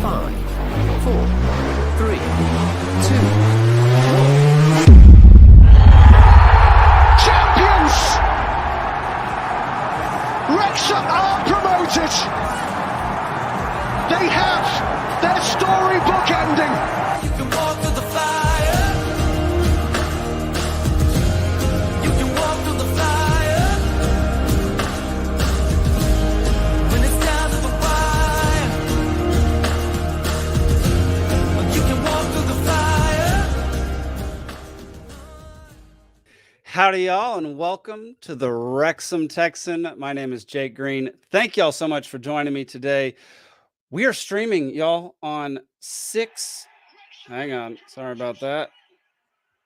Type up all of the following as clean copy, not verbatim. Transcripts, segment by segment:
5, 4, 3, 2, 1. Champions! Wrexham are promoted. They have their storybook ending. You can walk through the fire. You can walk through the fire. When it's down to the wire. You can walk through the fire. Howdy, y'all, and welcome to the Wrexham Texan. My name is Jake Green. Thank y'all so much for joining me today. We are streaming, y'all, on 6. Hang on. Sorry about that.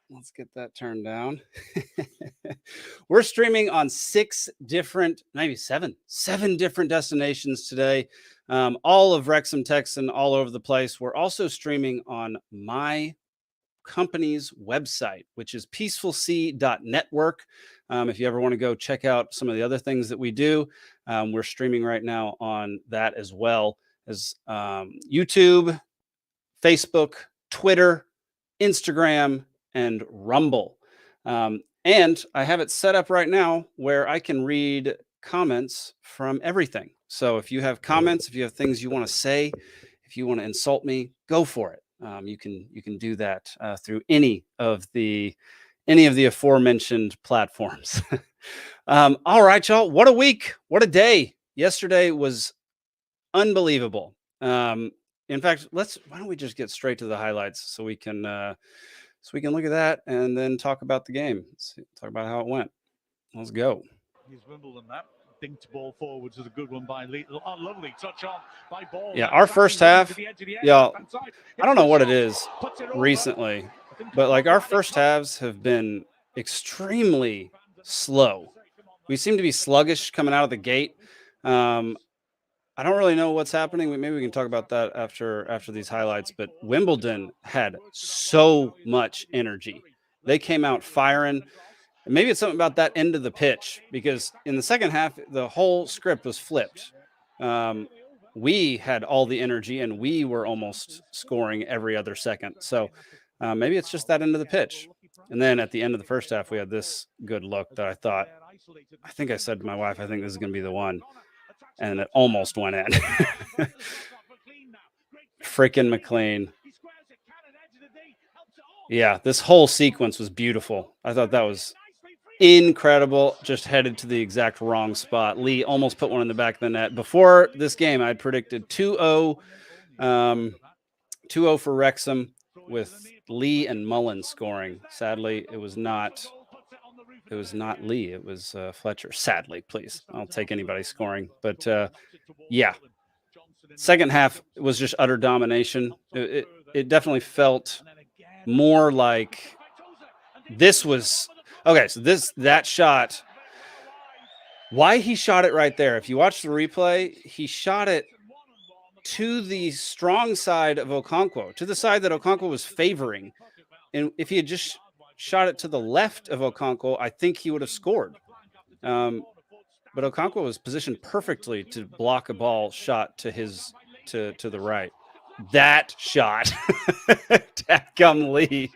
Let's get that turned down. We're streaming on 6 different, maybe 7 different destinations today. All of Wrexham Texan all over the place. We're also streaming on my company's website, which is peacefulsea.network. If you ever want to go check out some of the other things that we do, we're streaming right now on that as well as YouTube, Facebook, Twitter, Instagram, and Rumble. And I have it set up right now where I can read comments from everything. So if you have comments, if you have things you want to say, if you want to insult me, go for it. You can do that through any of the aforementioned platforms. All right, y'all. What a week! What a day! Yesterday was unbelievable. In fact, why don't we just get straight to the highlights so we can look at that and then talk about the game. Talk about how it went. Let's go. Here's Wimbledon. That dinked ball forwards is a good one by Lee. Oh, lovely touch on by Ball. Yeah, our first half, y'all, I don't know what it is recently, but like our first halves have been extremely slow. We seem to be sluggish coming out of the gate. I don't really know what's happening. Maybe we can talk about that after these highlights, but Wimbledon had so much energy. They came out firing. Maybe it's something about that end of the pitch, because in the second half, the whole script was flipped. We had all the energy and we were almost scoring every other second. So maybe it's just that end of the pitch. And then at the end of the first half, we had this good look that I think I said to my wife, I think this is going to be the one. And it almost went in. Freaking McLean. Yeah, this whole sequence was beautiful. I thought that was incredible. Just headed to the exact wrong spot. Lee almost put one in the back of the net. Before this game, I predicted 2-0 for Wrexham with Lee and Mullen scoring. Sadly, it was not Lee. It was Fletcher. Sadly, please. I'll take anybody scoring. But yeah, second half was just utter domination. It definitely felt more like this was okay. So that shot, why he shot it right there. If you watch the replay, he shot it to the strong side of Okonkwo, to the side that Okonkwo was favoring. And if he had just shot it to the left of Okonkwo, I think he would have scored. But Okonkwo was positioned perfectly to block a ball shot to the right. That shot, Dadgum Lee,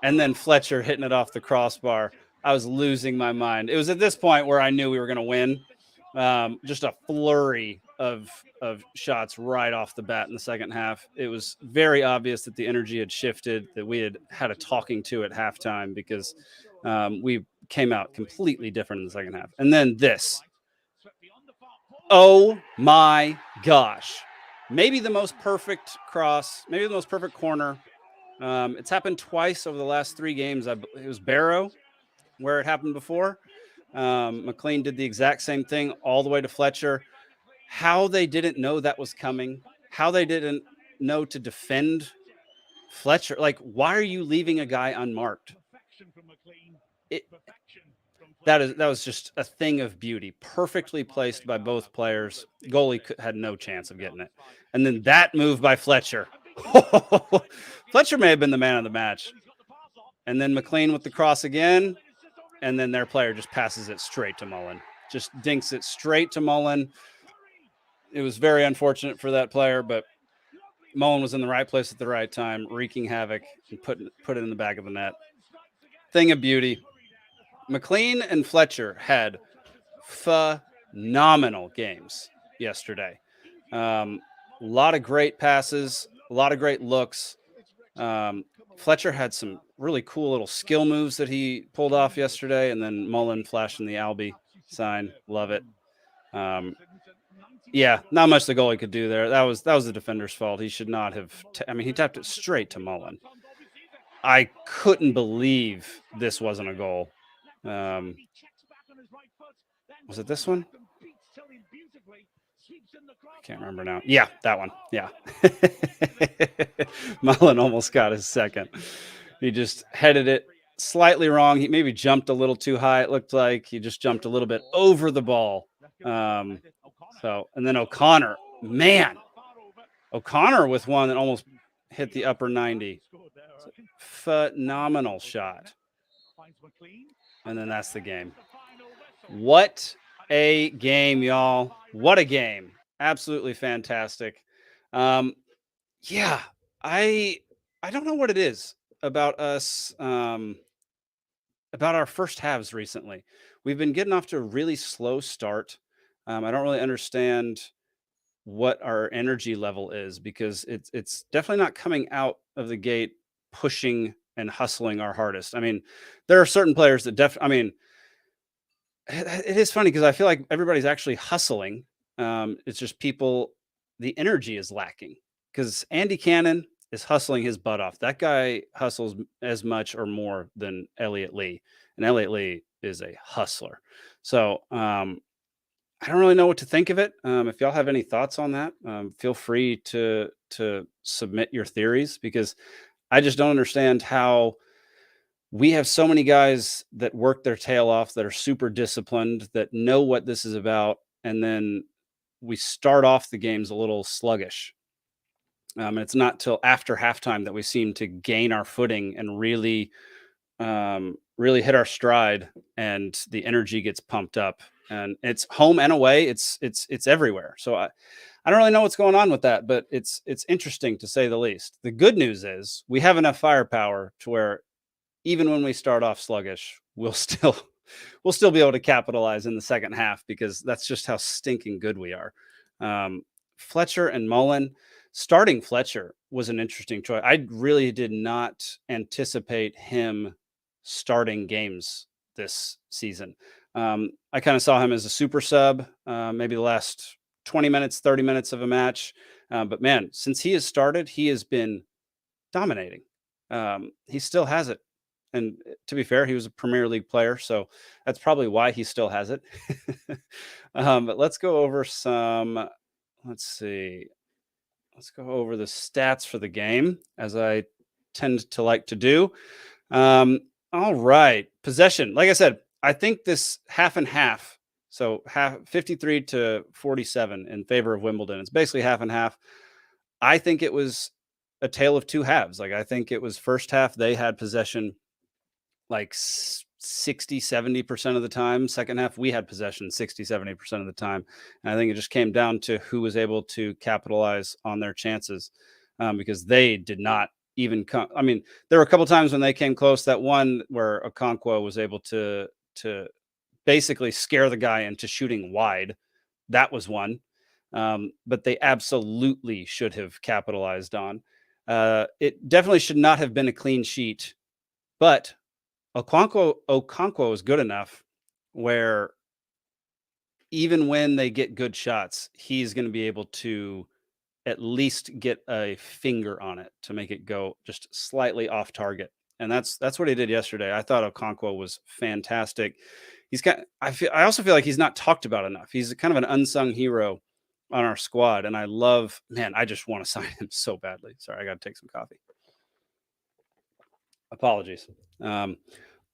and then Fletcher hitting it off the crossbar. I was losing my mind. It was at this point where I knew we were going to win. Just a flurry of shots right off the bat in the second half. It was very obvious that the energy had shifted, that we had a talking to at halftime, because we came out completely different in the second half. And then this. Oh my gosh. Maybe the most perfect cross, maybe the most perfect corner. It's happened twice over the last 3 games. It was Barrow where it happened before. McLean did the exact same thing all the way to Fletcher. How they didn't know that was coming, how they didn't know to defend Fletcher. Like, why are you leaving a guy unmarked? That was just a thing of beauty, perfectly placed by both players. Goalie had no chance of getting it. And then that move by Fletcher. Fletcher may have been the man of the match. And then McLean with the cross again. And then their player just passes it straight to Mullen. Just dinks it straight to Mullen. It was very unfortunate for that player, but Mullen was in the right place at the right time, wreaking havoc and put it in the back of the net. Thing of beauty. McLean and Fletcher had phenomenal games yesterday. A lot of great passes, a lot of great looks. Fletcher had some really cool little skill moves that he pulled off yesterday, and then Mullen flashing the Albie sign. Love it. Yeah, not much the goalie could do there. That was the defender's fault. He should not have. He tapped it straight to Mullen. I couldn't believe this wasn't a goal. Was it this one? I can't remember now. Yeah, that one. Yeah. Mullen almost got his second. He just headed it slightly wrong. He maybe jumped a little too high. It looked like he just jumped a little bit over the ball. And then O'Connor, man, O'Connor with one that almost hit the upper 90. Phenomenal shot. And then that's the game. What a game, y'all. What a game. Absolutely fantastic. Yeah, I don't know what it is about us, about our first halves recently. We've been getting off to a really slow start. I don't really understand what our energy level is, because it's definitely not coming out of the gate pushing and hustling our hardest. There are certain players that it is funny because I feel like everybody's actually hustling. It's just the energy is lacking, because Andy Cannon is hustling his butt off. That guy hustles as much or more than Elliot Lee, and Elliot Lee is a hustler. So I don't really know what to think of it. If y'all have any thoughts on that, feel free to submit your theories, because I just don't understand how we have so many guys that work their tail off, that are super disciplined, that know what this is about, and then we start off the games a little sluggish. And it's not till after halftime that we seem to gain our footing and really hit our stride, and the energy gets pumped up. And it's home and away. It's everywhere. So I don't really know what's going on with that, but it's interesting to say the least. The good news is we have enough firepower to where even when we start off sluggish, we'll still be able to capitalize in the second half, because that's just how stinking good we are. Fletcher and Mullen. Starting Fletcher was an interesting choice. I really did not anticipate him starting games this season. I kind of saw him as a super sub, maybe the last 20 minutes, 30 minutes of a match. But man, since he has started, he has been dominating. He still has it. And to be fair, he was a Premier League player, so that's probably why he still has it. But let's go over let's go over the stats for the game, as I tend to like to do. All right. Possession. Like I said, I think this half and half, so 53 to 47 in favor of Wimbledon. It's basically half and half. I think it was a tale of two halves. Like, I think it was first half, they had possession like 60-70% of the time. Second half, we had possession 60-70% of the time. And I think it just came down to who was able to capitalize on their chances, because they did not even come. There were a couple of times when they came close. That one where Okonkwo was able to basically scare the guy into shooting wide. That was one. But they absolutely should have capitalized on. It definitely should not have been a clean sheet, but Okonkwo is good enough where even when they get good shots, he's going to be able to at least get a finger on it to make it go just slightly off target. And that's what he did yesterday. I thought Okonkwo was fantastic. I also feel like he's not talked about enough. He's kind of an unsung hero on our squad. And I just want to sign him so badly. Sorry, I got to take some coffee. Apologies.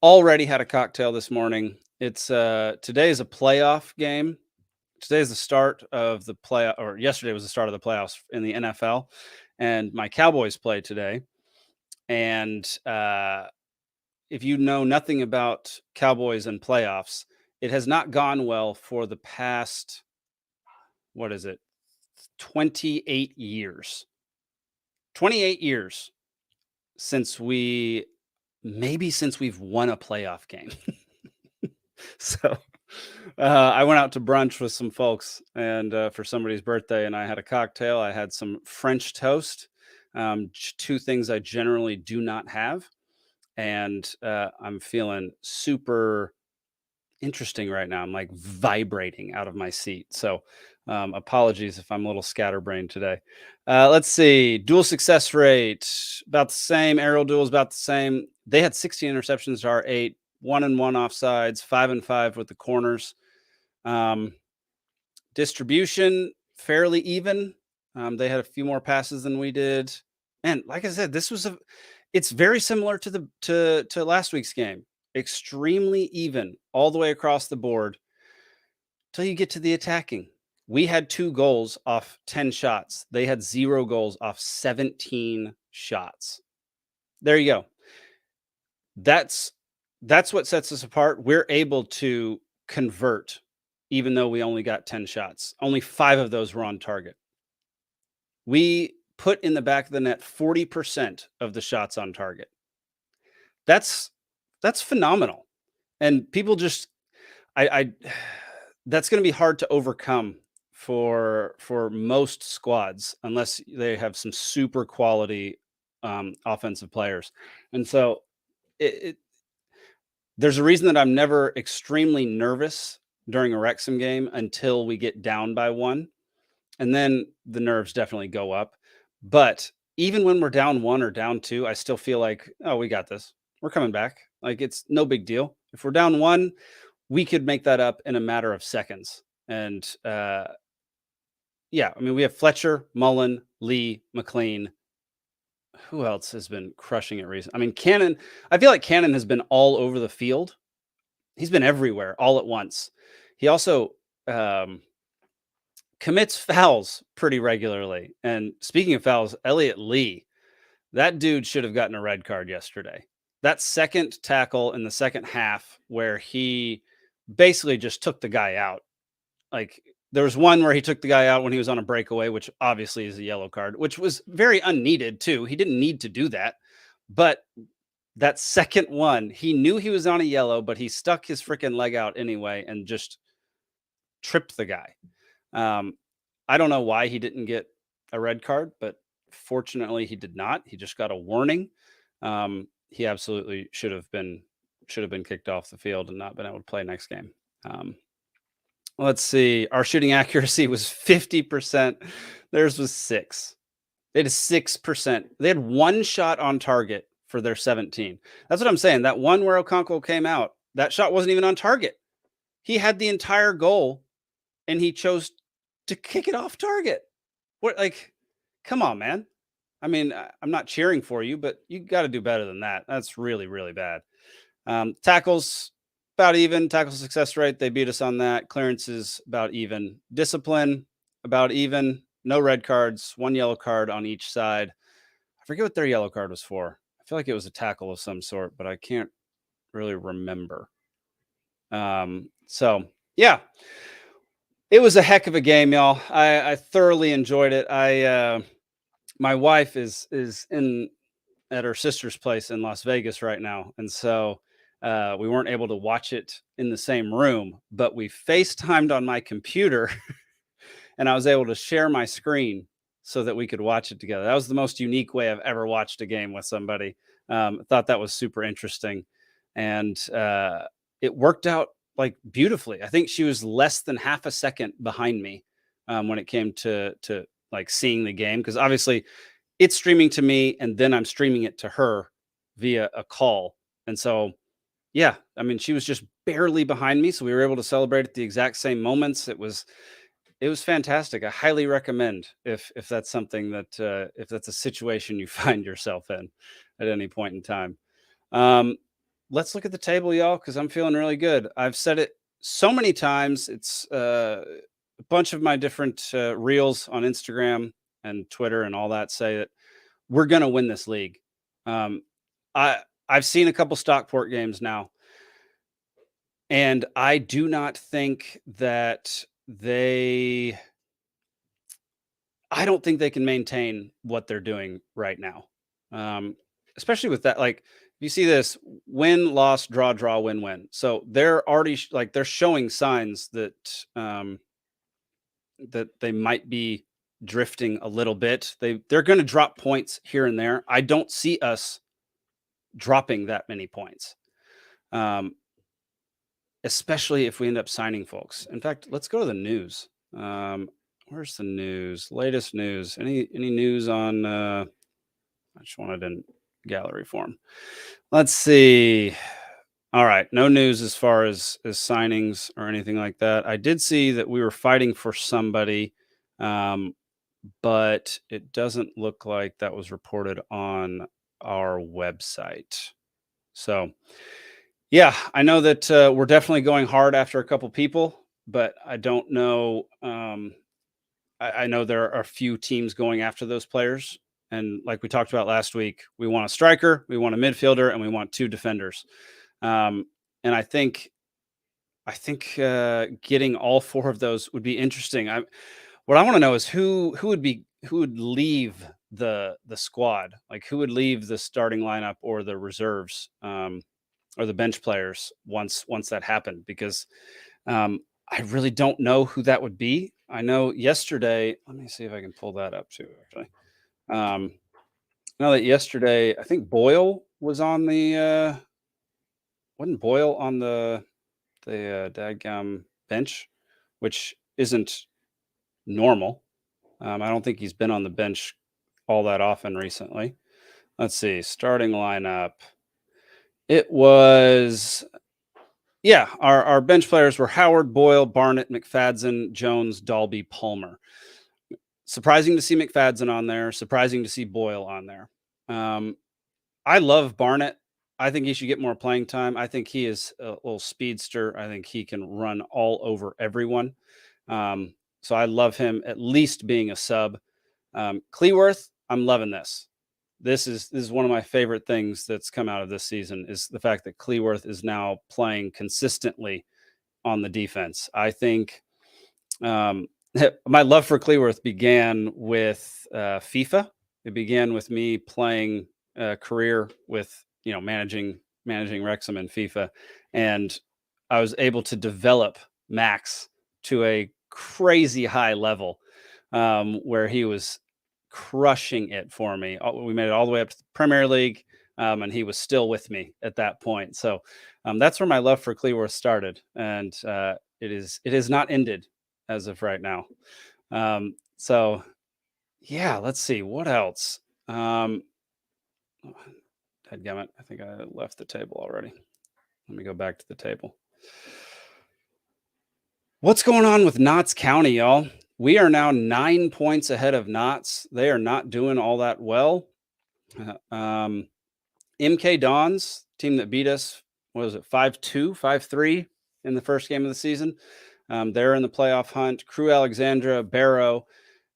Already had a cocktail this morning. It's today is a playoff game. Today is the start of the playoff, or yesterday was the start of the playoffs in the NFL, and my Cowboys play today. And if you know nothing about Cowboys and playoffs, it has not gone well for the past, what is it, 28 years. 28 years since we've won a playoff game. So I went out to brunch with some folks and for somebody's birthday, and I had a cocktail. I had some French toast, two things I generally do not have. And I'm feeling super interesting right now. I'm like vibrating out of my seat. So apologies if I'm a little scatterbrained today. Let's see. Dual success rate, about the same. Aerial duels, about the same. They had 16 interceptions to our 8, 1-1 offsides, 5-5 with the corners. Distribution, fairly even. They had a few more passes than we did. And like I said, it's very similar to last week's game. Extremely even all the way across the board till you get to the attacking. We had 2 goals off 10 shots. They had 0 goals off 17 shots. There you go. That's what sets us apart. We're able to convert even though we only got 10 shots. Only 5 of those were on target. We put in the back of the net 40% of the shots on target. That's phenomenal. And people just that's going to be hard to overcome for most squads unless they have some super quality offensive players. And so there's a reason that I'm never extremely nervous during a Wrexham game until we get down by 1. And then the nerves definitely go up. But even when we're down 1 or down 2, I still feel like, oh, we got this. We're coming back. Like, it's no big deal. If we're down 1, we could make that up in a matter of seconds. And yeah, I mean, we have Fletcher, Mullen, Lee, McLean. Who else has been crushing it recently? I mean, Cannon. I feel like Cannon has been all over the field. He's been everywhere all at once. He also commits fouls pretty regularly. And speaking of fouls, Elliot Lee, that dude should have gotten a red card yesterday. That second tackle in the second half where he basically just took the guy out. Like, there was one where he took the guy out when he was on a breakaway, which obviously is a yellow card, which was very unneeded too. He didn't need to do that. But that second one, he knew he was on a yellow, but he stuck his freaking leg out anyway and just tripped the guy. I don't know why he didn't get a red card, but fortunately he did not. He just got a warning. He absolutely should have been kicked off the field and not been able to play next game. Let's see. Our shooting accuracy was 50%. Theirs was 6. They had 6%. They had 1 shot on target for their 17. That's what I'm saying. That one where Okonkwo came out, that shot wasn't even on target. He had the entire goal and he chose to kick it off target. What, like, come on, man. I mean, I'm not cheering for you, but you got to do better than that. That's really, really bad. Tackles, about even. Tackle success rate, they beat us on that. Clearances, about even. Discipline, about even. No red cards, 1 yellow card on each side. I forget what their yellow card was for. I feel like it was a tackle of some sort, but I can't really remember. So, yeah. It was a heck of a game, y'all. I thoroughly enjoyed it. My wife is at her sister's place in Las Vegas right now, and so we weren't able to watch it in the same room, but we FaceTimed on my computer, and I was able to share my screen so that we could watch it together. That was the most unique way I've ever watched a game with somebody. Thought that was super interesting, and it worked out like beautifully. I think she was less than half a second behind me when it came to like seeing the game, because obviously it's streaming to me and then I'm streaming it to her via a call. And so, yeah, I mean, she was just barely behind me, so we were able to celebrate at the exact same moments. It was fantastic. I highly recommend if that's something that if that's a situation you find yourself in at any point in time. Let's look at the table, y'all, because I'm feeling really good. I've said it so many times. It's a bunch of my different reels on Instagram and Twitter and all that say that we're going to win this league. I've seen a couple Stockport games now, and I do not think that they I don't think they can maintain what they're doing right now. Especially with that, like you see this win, loss, draw, draw, win, win. So they're already they're showing signs that that they might be drifting a little bit. They're going to drop points here and there. I don't see us dropping that many points. Especially if we end up signing folks. In fact, let's go to the news. Where's the news? Latest news. Any news on I just wanted in gallery form. Let's see. All right, no news as far as signings or anything like that. I did see that we were fighting for somebody, but it doesn't look like that was reported on our website. So, yeah, I know that we're definitely going hard after a couple people, but I don't know. I know there are a few teams going after those players. And like we talked about last week, we want a striker, we want a midfielder, and we want 2 defenders. And I think getting all 4 of those would be interesting. What I want to know is who would leave the squad, like who would leave the starting lineup or the reserves, or the bench players once that happened, because I really don't know who that would be. I know yesterday, let me see if I can pull that up too, actually. I know that yesterday, I think Boyle was on the wasn't Boyle on the dadgum bench, which isn't normal. I don't think he's been on the bench all that often recently. Let's see, starting lineup. It was, yeah, our bench players were Howard, Boyle, Barnett, McFadden, Jones, Dalby, Palmer. Surprising to see McFadden on there. Surprising to see Boyle on there. I love Barnett. I think he should get more playing time. I think he is a little speedster. I think he can run all over everyone. So I love him at least being a sub. Cleworth, I'm loving this. This is one of my favorite things that's come out of this season, is the fact that Cleworth is now playing consistently on the defense. I think my love for Cleworth began with FIFA. It began with me playing a career with, managing Wrexham in FIFA. And I was able to develop Max to a crazy high level, where he was crushing it for me. We made it all the way up to the Premier League, and he was still with me at that point. So that's where my love for Cleworth started, and it has not ended as of right now. So yeah, let's see what else. Dadgummit, I think I left the table already. Let me go back to the table. What's going on with Notts County, y'all? We are now 9 points ahead of Notts. They are not doing all that well. MK Dons, team that beat us, what was it, 5-2, 5-3 in the first game of the season. They're in the playoff hunt. Crew Alexandra, Barrow,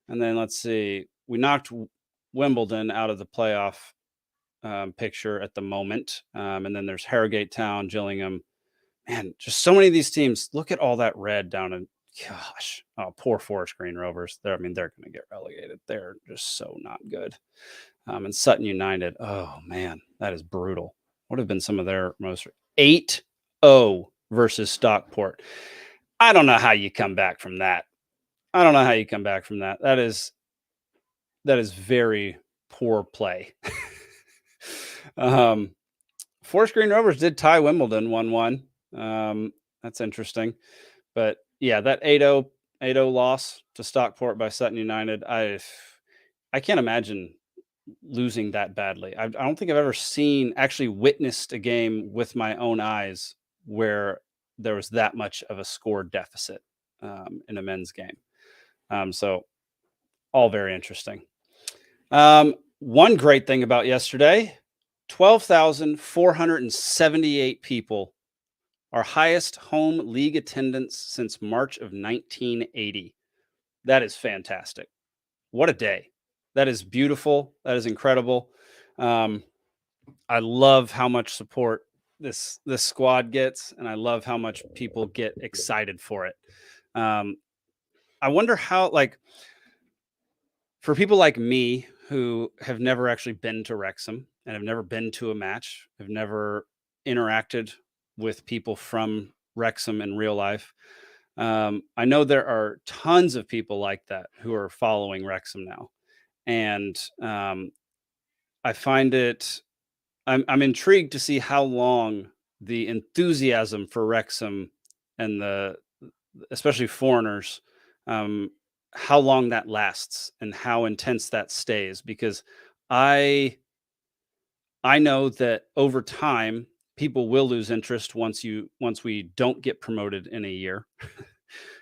and then let's see, we knocked Wimbledon out of the playoff picture at the moment. And then there's Harrogate Town, Gillingham. Man, just so many of these teams. Look at all that red down in, gosh, poor Forest Green Rovers. They're going to get relegated. They're just so not good. And Sutton United, oh man, that is brutal. What have been some of their most 8-0 versus Stockport? I don't know how you come back from that. That is very poor play. Forest Green Rovers did tie Wimbledon 1-1. That's interesting. But yeah, that 8-0 loss to Stockport by Sutton United, I can't imagine losing that badly. I don't think I've ever actually witnessed a game with my own eyes where there was that much of a score deficit in a men's game. So all very interesting. One great thing about yesterday, 12,478 people, our highest home league attendance since March of 1980. That is fantastic. What a day. That is beautiful. That is incredible. I love how much support this squad gets, and I love how much people get excited for it. I wonder how, for people like me who have never actually been to Wrexham and have never been to a match, have never interacted with people from Wrexham in real life, I know there are tons of people like that who are following Wrexham now, and I find it. I'm intrigued to see how long the enthusiasm for Wrexham and especially foreigners, how long that lasts and how intense that stays. Because I I know that over time people will lose interest once we don't get promoted in a year,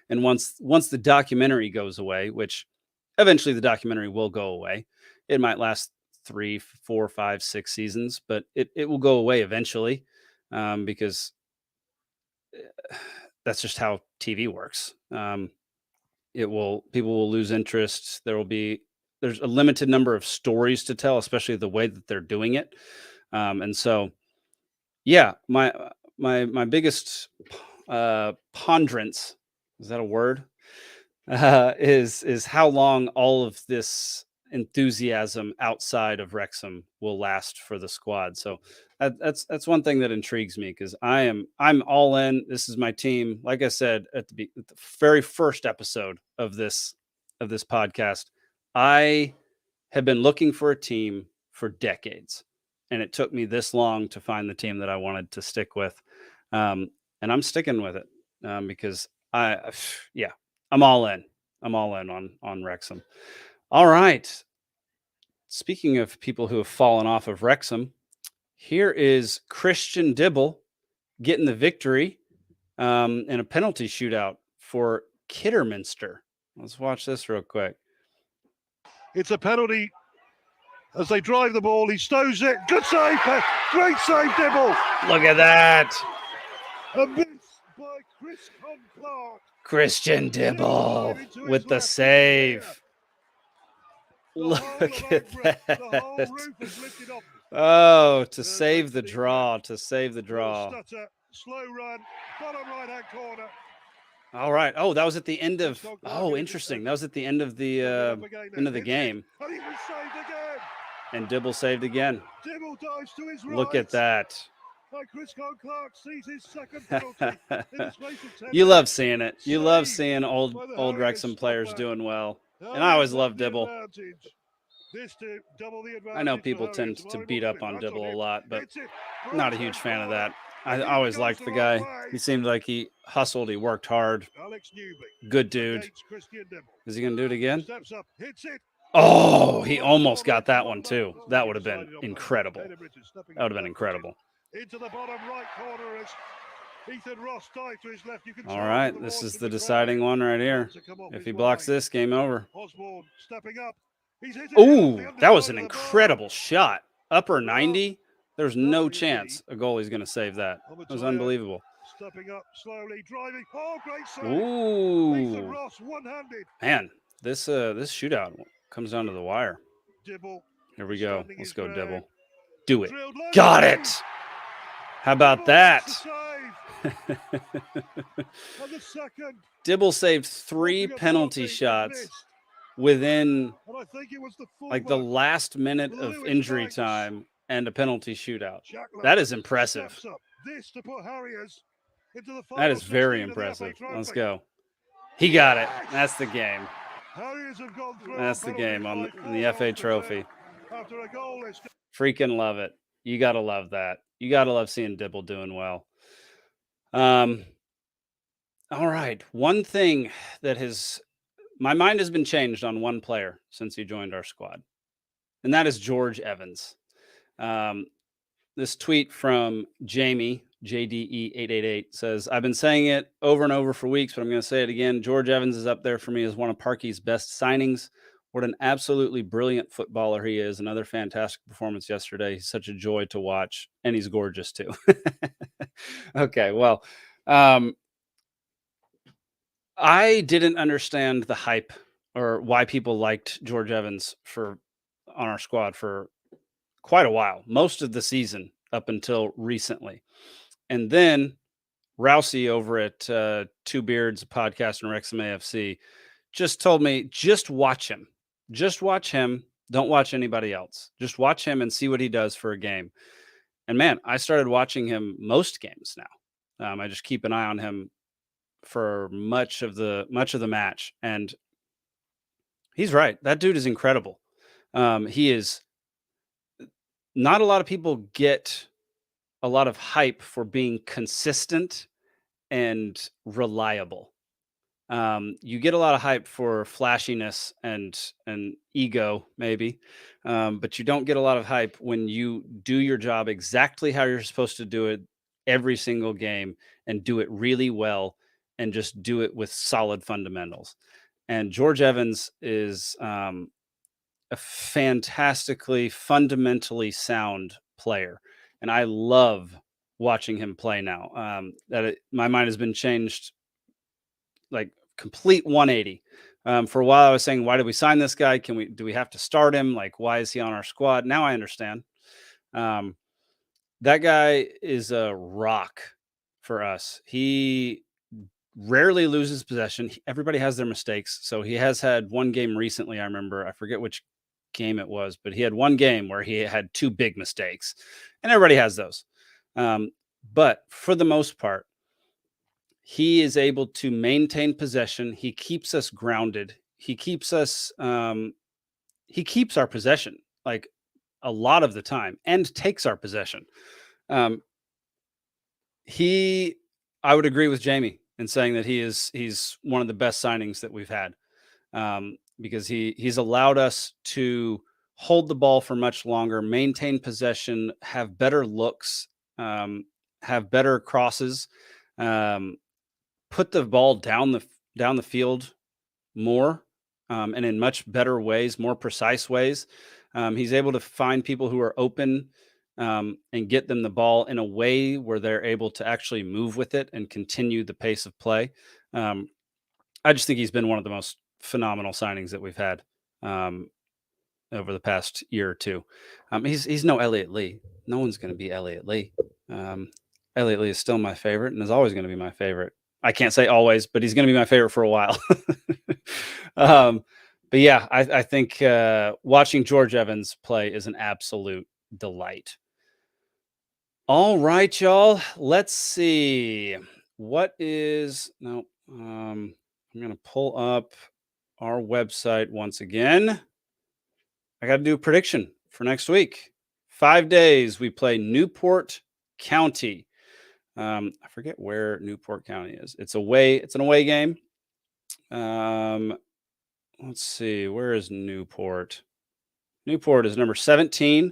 and once the documentary goes away, which eventually the documentary will go away. It might last 3, 4, 5, 6 seasons, but it will go away eventually, because that's just how TV works. People will lose interest. There's a limited number of stories to tell, especially the way that they're doing it. And so, yeah, my biggest ponderance, is that a word? Is how long all of this enthusiasm outside of Wrexham will last for the squad. So that's one thing that intrigues me, because I'm all in. This is my team. Like I said at the very first episode of this podcast, I have been looking for a team for decades, and it took me this long to find the team that I wanted to stick with, and I'm sticking with it, because yeah, I'm all in. I'm all in on Wrexham. All right. Speaking of people who have fallen off of Wrexham, here is Christian Dibble getting the victory, in a penalty shootout for Kidderminster. Let's watch this real quick. It's a penalty as they drive the ball. He stows it. Good save. Great save, Dibble. Look at that. A miss by Chris Clark. Christian Dibble with the save. Look at that. Oh, to save the draw, Slow run, bottom right-hand corner. All right. Oh, that was at the end of. Oh, interesting. That was at the end of the game. And he was saved again. And Dibble saved again. Dibble dives to his right. Look at that. And Chris Clark sees his second penalty in the space of 10 You love seeing it. You love seeing old Wrexham players doing well. And I always love Dibble. I know people tend to beat up on Dibble a lot, but I'm not a huge fan of that. I always liked the guy. He seemed like he hustled. He worked hard. Good dude. Is he going to do it again? Oh, he almost got that one too. That would have been incredible. That would have been incredible. Into the bottom right corner as Ethan Ross dives to his left. All right, this is the deciding one right here. If he blocks this, game over. Osborne stepping up. Ooh, that was an incredible shot. Upper 90. There's no chance a goalie's going to save that. That was unbelievable. Stepping up slowly, driving. Oh, great save. Ooh. Ethan Ross one-handed. Man, this shootout comes down to the wire. Dibble. Here we go. Let's go, Dibble. Do it. Got it. How about that? Dibble saved 3 penalty shots within like the last minute of injury time and a penalty shootout. That is impressive. That is very impressive. Let's go. He got it. That's the game. That's the game on the FA Trophy. Freaking love it. You got to love that. You got to love seeing Dibble doing well. All right. One thing that my mind has been changed on one player since he joined our squad, and that is George Evans. This tweet from Jamie, JDE888, says, I've been saying it over and over for weeks, but I'm going to say it again. George Evans is up there for me as one of Parky's best signings. What an absolutely brilliant footballer he is. Another fantastic performance yesterday. He's such a joy to watch, and he's gorgeous too. Okay, well, I didn't understand the hype or why people liked George Evans on our squad for quite a while, most of the season up until recently. And then Rousey over at Two Beards podcast and Wrexham AFC just told me, just watch him. Just watch him. Don't watch anybody else. Just watch him and see what he does for a game. And man, I started watching him most games now. I just keep an eye on him for much of the match, and he's right. That dude is incredible. He is. Not a lot of people get a lot of hype for being consistent and reliable. You get a lot of hype for flashiness and ego, maybe, but you don't get a lot of hype when you do your job exactly how you're supposed to do it every single game and do it really well and just do it with solid fundamentals. And George Evans is a fantastically fundamentally sound player, and I love watching him play now. My mind has been changed like complete 180. For a while I was saying, why did we sign this guy? Do we have to start him? Like, why is he on our squad? Now I understand. That guy is a rock for us. He rarely loses possession. Everybody has their mistakes. So he has had one game recently. I remember, I forget which game it was, but he had one game where he had two big mistakes, and everybody has those. But for the most part, he is able to maintain possession. He keeps us grounded. He keeps our possession like a lot of the time and takes our possession. I would agree with Jamie in saying that he's one of the best signings that we've had, because he's allowed us to hold the ball for much longer, maintain possession, have better looks, have better crosses, put the ball down the field more, and in much better ways, more precise ways. He's able to find people who are open, and get them the ball in a way where they're able to actually move with it and continue the pace of play. I just think he's been one of the most phenomenal signings that we've had over the past year or two. He's no Elliott Lee. No one's going to be Elliott Lee. Elliott Lee is still my favorite and is always going to be my favorite. I can't say always, but he's going to be my favorite for a while. But yeah, I think watching George Evans play is an absolute delight. All right, y'all. Let's see. I'm going to pull up our website once again. I got to do a prediction for next week. 5 days. We play Newport County. I forget where Newport County is. It's an away game. Let's see. Where is Newport? Newport is number 17.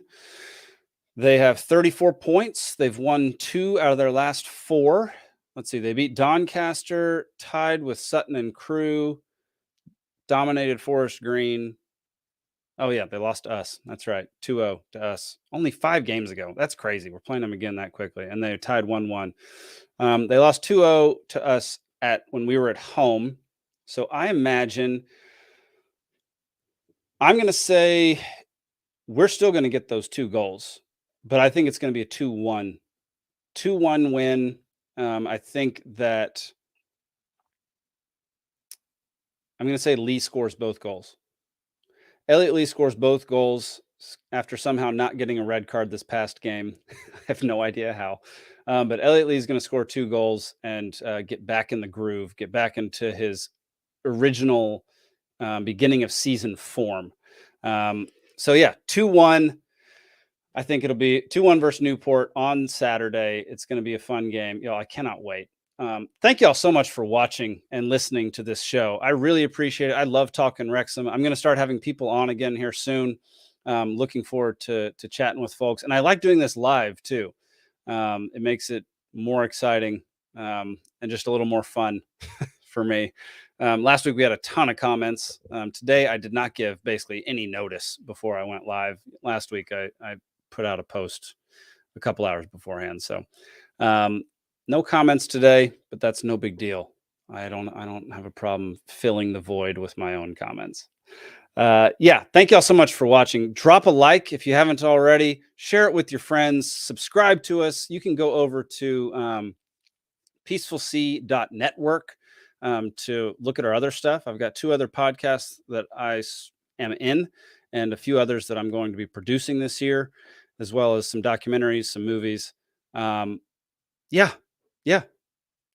They have 34 points. They've won 2 out of their last 4. Let's see. They beat Doncaster, tied with Sutton and Crewe, dominated Forest Green. Oh, yeah, they lost to us. That's right. 2-0 to us. Only 5 games ago. That's crazy. We're playing them again that quickly. And they tied 1-1. They lost 2-0 to us when we were at home. So I imagine I'm going to say we're still going to get those 2 goals. But I think it's going to be a 2-1. 2-1 win. I think that I'm going to say Lee scores both goals. Elliott Lee scores both goals after somehow not getting a red card this past game. I have no idea how. But Elliott Lee is going to score 2 goals and get back in the groove, get back into his original beginning of season form. So, yeah, 2-1. I think it'll be 2-1 versus Newport on Saturday. It's going to be a fun game. I cannot wait. Thank you all so much for watching and listening to this show. I really appreciate it. I love talking Wrexham. I'm going to start having people on again here soon. Looking forward to chatting with folks. And I like doing this live too. It makes it more exciting and just a little more fun for me. Last week we had a ton of comments. Today I did not give basically any notice before I went live. Last week I put out a post a couple hours beforehand. So no comments today, but that's no big deal. I don't have a problem filling the void with my own comments. Yeah, thank y'all so much for watching. Drop a like if you haven't already. Share it with your friends. Subscribe to us. You can go over to peacefulsea.network to look at our other stuff. I've got 2 other podcasts that I am in, and a few others that I'm going to be producing this year, as well as some documentaries, some movies. Yeah,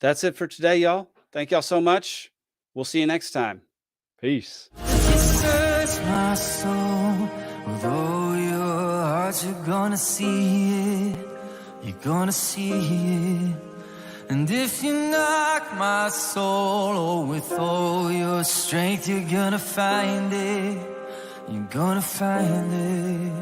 that's it for today, y'all. Thank y'all so much. We'll see you next time. Peace. You search my soul with all your heart, you're gonna see it. You're gonna see it. And if you knock my soul with all your strength, you're gonna find it. You're gonna find it.